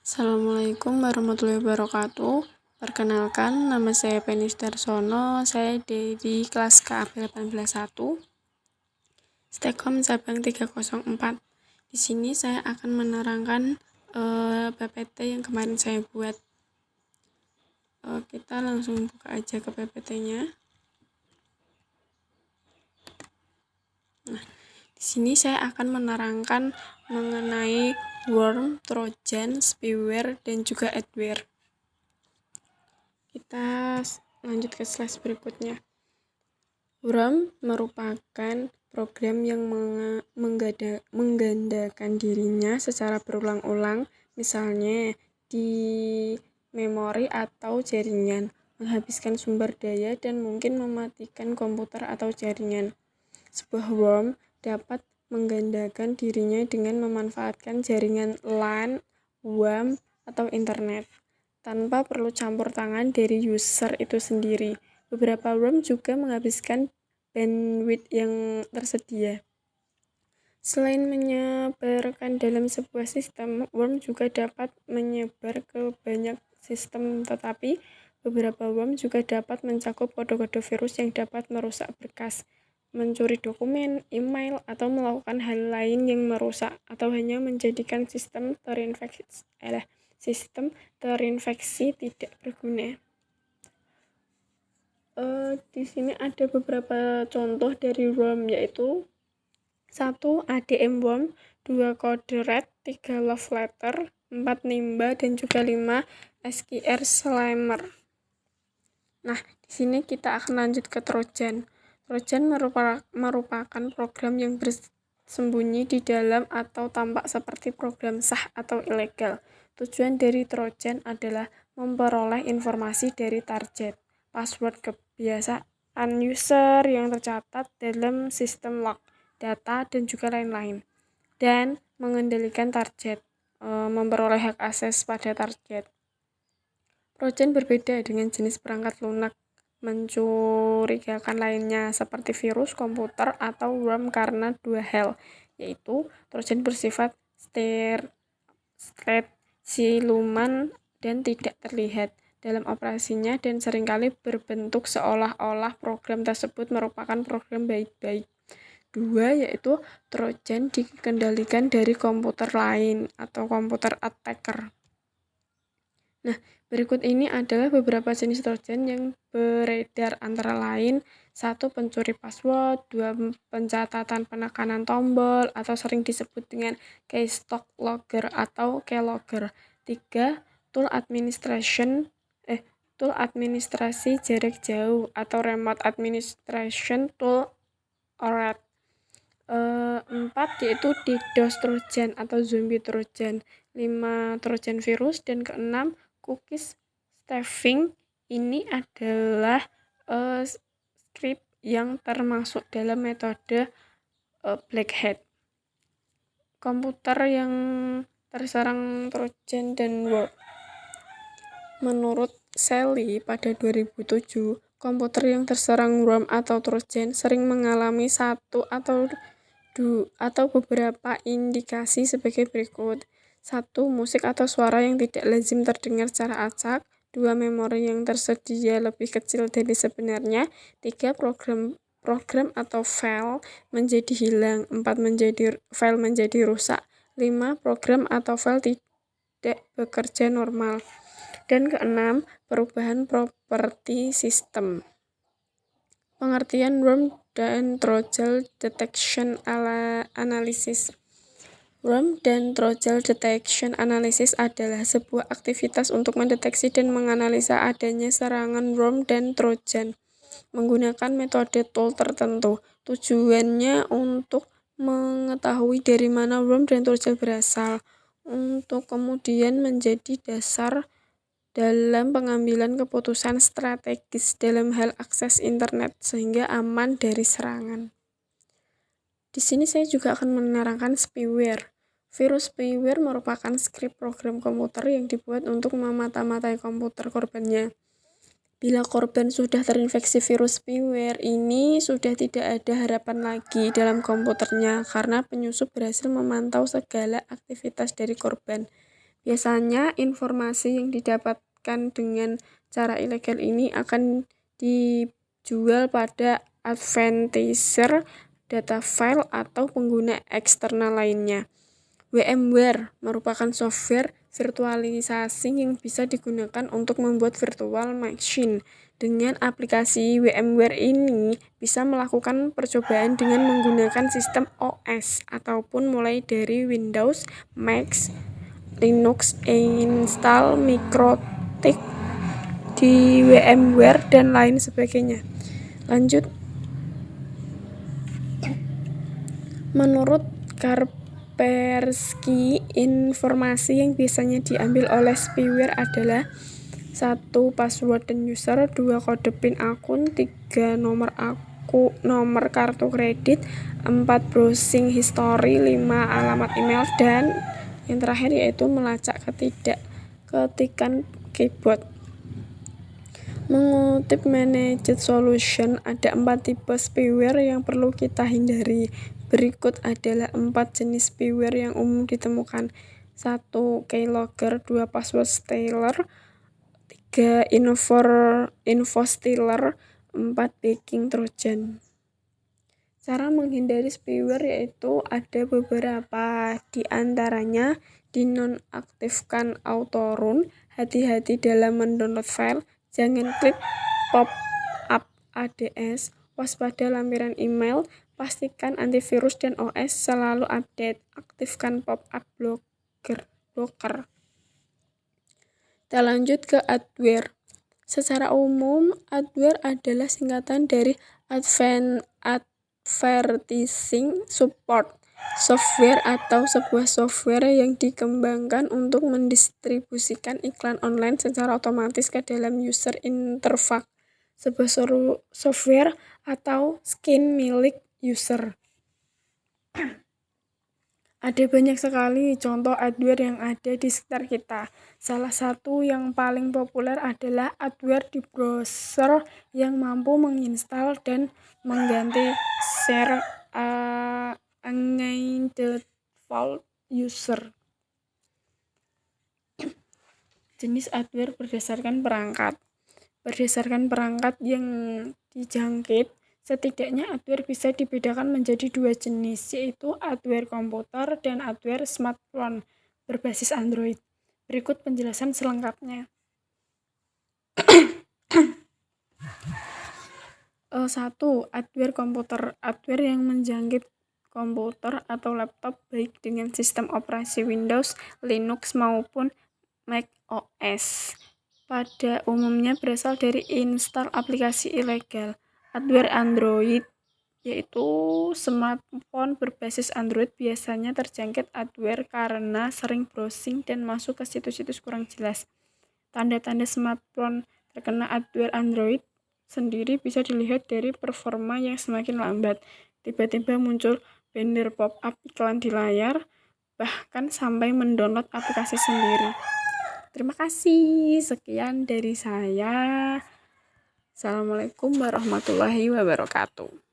Assalamualaikum warahmatullahi wabarakatuh. Perkenalkan, nama saya Penis Darsono. Saya dari kelas KAP 181, Stekom cabang 304. Di sini saya akan menerangkan PPT yang kemarin saya buat. Kita langsung buka aja ke PPT-nya. Nah, di sini saya akan menerangkan mengenai worm, trojan, spyware, dan juga adware. Kita lanjut ke slide berikutnya. Worm merupakan program yang menggandakan dirinya secara berulang-ulang, misalnya di memori atau jaringan, menghabiskan sumber daya dan mungkin mematikan komputer atau jaringan. Sebuah worm dapat menggandakan dirinya dengan memanfaatkan jaringan LAN, WAN, atau internet, tanpa perlu campur tangan dari user itu sendiri. Beberapa worm juga menghabiskan bandwidth yang tersedia. Selain menyebarkan dalam sebuah sistem, worm juga dapat menyebar ke banyak sistem, tetapi beberapa worm juga dapat mencakup kode-kode virus yang dapat merusak berkas, mencuri dokumen, email, atau melakukan hal lain yang merusak atau hanya menjadikan sistem terinfeksi tidak berguna. Di sini ada beberapa contoh dari worm, yaitu 1. ADM worm, 2. Code Red, 3. Love Letter, 4. Nimba, dan juga 5. SQR Slammer. Nah, di sini kita akan lanjut ke Trojan. Trojan merupakan program yang bersembunyi di dalam atau tampak seperti program sah atau ilegal. Tujuan dari Trojan adalah memperoleh informasi dari target, password kebiasaan user yang tercatat dalam sistem log, data, dan juga lain-lain, dan mengendalikan target, memperoleh hak akses pada target. Trojan berbeda dengan jenis perangkat lunak mencurigakan lainnya seperti virus komputer atau worm karena dua hal, yaitu Trojan bersifat siluman dan tidak terlihat dalam operasinya dan seringkali berbentuk seolah-olah program tersebut merupakan program baik-baik. 2. Yaitu Trojan dikendalikan dari komputer lain atau komputer attacker. Nah, berikut ini adalah beberapa jenis Trojan yang beredar, antara lain 1. Pencuri password, 2. Pencatatan penekanan tombol atau sering disebut dengan keystroke logger atau keylogger, 3. Tool administrasi jarak jauh atau remote administration tool (RAT). 4. Yaitu DDoS Trojan atau zombie Trojan, 5. Trojan virus, dan ke-6 cookies stuffing. Ini adalah script yang termasuk dalam metode black hat. Komputer yang terserang Trojan dan worm. Menurut Sally pada 2007, komputer yang terserang worm atau Trojan sering mengalami satu atau beberapa indikasi sebagai berikut. 1. Musik atau suara yang tidak lazim terdengar secara acak. 2. Memori yang tersedia lebih kecil dari sebenarnya. 3. Program atau file menjadi hilang. 4. File menjadi rusak. 5. Program atau file tidak bekerja normal. Dan ke-6, perubahan properti sistem. Pengertian worm dan Trojan detection analysis. Worm dan Trojan detection analysis adalah sebuah aktivitas untuk mendeteksi dan menganalisa adanya serangan worm dan Trojan menggunakan metode tool tertentu. Tujuannya untuk mengetahui dari mana worm dan Trojan berasal, untuk kemudian menjadi dasar dalam pengambilan keputusan strategis dalam hal akses internet sehingga aman dari serangan. Di sini saya juga akan menerangkan spyware. Virus spyware merupakan skrip program komputer yang dibuat untuk memata-matai komputer korbannya. Bila korban sudah terinfeksi virus spyware ini, sudah tidak ada harapan lagi dalam komputernya karena penyusup berhasil memantau segala aktivitas dari korban. Biasanya informasi yang didapatkan dengan cara ilegal ini akan dijual pada advertiser, data file, atau pengguna eksternal lainnya. VMware merupakan software virtualisasi yang bisa digunakan untuk membuat virtual machine. Dengan aplikasi VMware ini bisa melakukan percobaan dengan menggunakan sistem OS ataupun mulai dari Windows, Mac, Linux, install mikrotik di VMware dan lain sebagainya. Lanjut, menurut Kaspersky, informasi yang biasanya diambil oleh spyware adalah 1. Password dan user, 2. Kode PIN akun, 3. Nomor kartu kredit, 4. Browsing history, 5. Alamat email, dan yang terakhir yaitu melacak ketikan keyboard. Mengutip Managed Solution, ada 4 tipe spyware yang perlu kita hindari. Berikut adalah 4 jenis spyware yang umum ditemukan. 1. Keylogger, 2. Password stealer, 3. Info stealer, 4. Baking Trojan. Cara menghindari spyware yaitu ada beberapa, di antaranya dinonaktifkan auto run, hati-hati dalam mendownload file, jangan klik pop-up ADS, waspada lampiran email, pastikan antivirus dan OS selalu update, aktifkan pop-up blocker. Kita lanjut ke adware. Secara umum, adware adalah singkatan dari Advertising Support Software atau sebuah software yang dikembangkan untuk mendistribusikan iklan online secara otomatis ke dalam user interface, sebuah software atau skin milik user. Ada banyak sekali contoh adware yang ada di sekitar kita. Salah satu yang paling populer adalah adware di browser yang mampu menginstal dan mengganti share against the default user. Jenis adware berdasarkan perangkat. Berdasarkan perangkat yang dijangkit, setidaknya adware bisa dibedakan menjadi 2 jenis, yaitu adware komputer dan adware smartphone berbasis Android. Berikut penjelasan selengkapnya. 1. Adware komputer. Adware yang menjangkit komputer atau laptop baik dengan sistem operasi Windows, Linux maupun Mac OS. Pada umumnya berasal dari install aplikasi ilegal. Adware Android, yaitu smartphone berbasis Android, biasanya terjangkit adware karena sering browsing dan masuk ke situs-situs kurang jelas. Tanda-tanda smartphone terkena adware Android sendiri bisa dilihat dari performa yang semakin lambat, tiba-tiba muncul banner pop-up iklan di layar, bahkan sampai mendownload aplikasi sendiri. Terima kasih, sekian dari saya. Assalamualaikum warahmatullahi wabarakatuh.